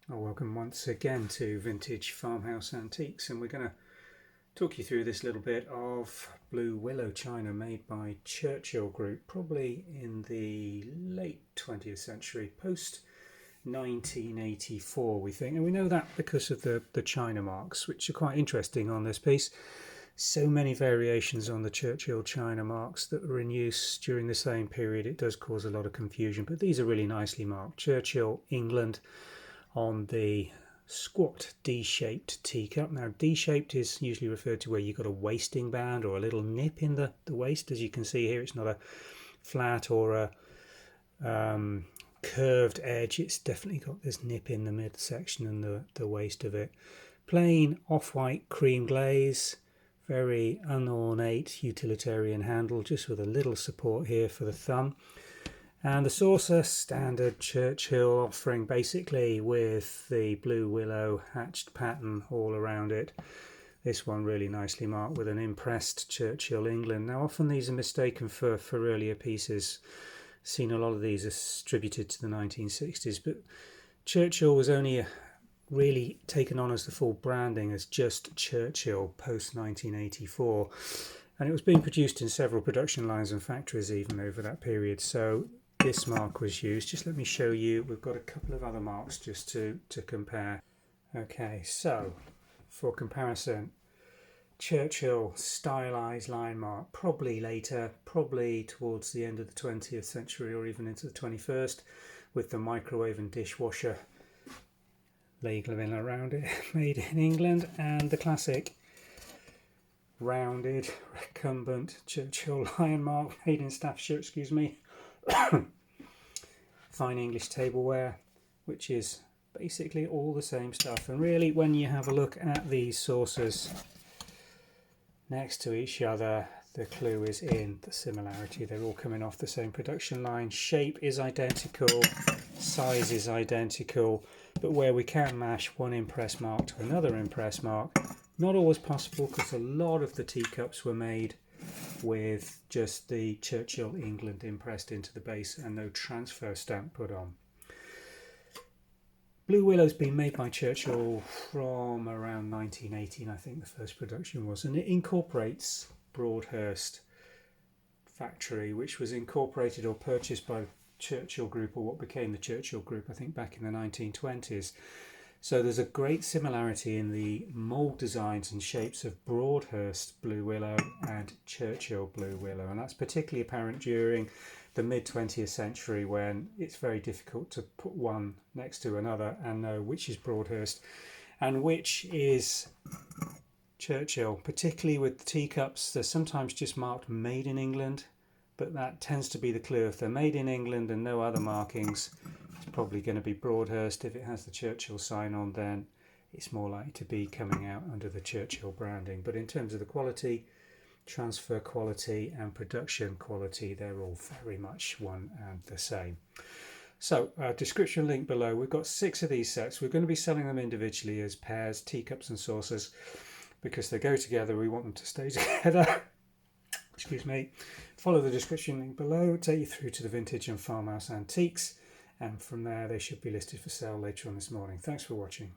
Welcome once again to Vintage Farmhouse Antiques, and we're going to talk you through this little bit of blue willow china made by Churchill Group, probably in the late 20th century, post 1984 we think, and we know that because of the china marks, which are quite interesting on this piece. So many variations on the Churchill china marks that were in use during the same period. It does cause a lot of confusion, but these are really nicely marked. Churchill England on the squat D-shaped teacup. Now D-shaped is usually referred to where you've got a wasting band or a little nip in the waist. As you can see here, it's not a flat or a curved edge. It's definitely got this nip in the midsection and the waist of it. Plain off-white cream glaze, very unornate utilitarian handle, just with a little support here for the thumb. And the saucer, standard Churchill offering, basically with the blue willow hatched pattern all around it. This one really nicely marked with an Impressed Churchill England. Now often these are mistaken for earlier pieces. Seen a lot of these attributed to the 1960s, but Churchill was only really taken on as the full branding as just Churchill post 1984. And it was being produced in several production lines and factories even over that period. So this mark was used. Just let me show you, we've got a couple of other marks just to compare. Okay, so for comparison, Churchill stylized line mark, probably later, probably towards the end of the 20th century or even into the 21st, with the microwave and dishwasher labelling around it, made in England, and the classic rounded recumbent Churchill lion mark made in Staffordshire, excuse me. Fine English tableware, which is basically all the same stuff. And really, when you have a look at these saucers next to each other, the clue is in the similarity. They're all coming off the same production line. Shape is identical, size is identical, but where we can mash one impress mark to another impress mark, not always possible, because a lot of the teacups were made with just the Churchill England impressed into the base and no transfer stamp put on. Blue Willow's been made by Churchill from around 1918, I think the first production was, and it incorporates Broadhurst factory, which was incorporated or purchased by Churchill Group, or what became the Churchill Group, I think back in the 1920s. So there's a great similarity in the mould designs and shapes of Broadhurst blue willow and Churchill blue willow, and that's particularly apparent during the mid-20th century, when it's very difficult to put one next to another and know which is Broadhurst and which is Churchill. Particularly with the teacups, they're sometimes just marked made in England, but that tends to be the clue. If they're made in England and no other markings, it's probably going to be Broadhurst. If it has the Churchill sign on, then it's more likely to be coming out under the Churchill branding. But in terms of the quality, transfer quality and production quality, they're all very much one and the same. So description link below. We've got 6 of these sets. We're going to be selling them individually as pairs, teacups and saucers, because they go together. We want them to stay together. Excuse me. Follow the description link below, take you through to the vintage and farmhouse antiques, and from there they should be listed for sale later on this morning. Thanks for watching.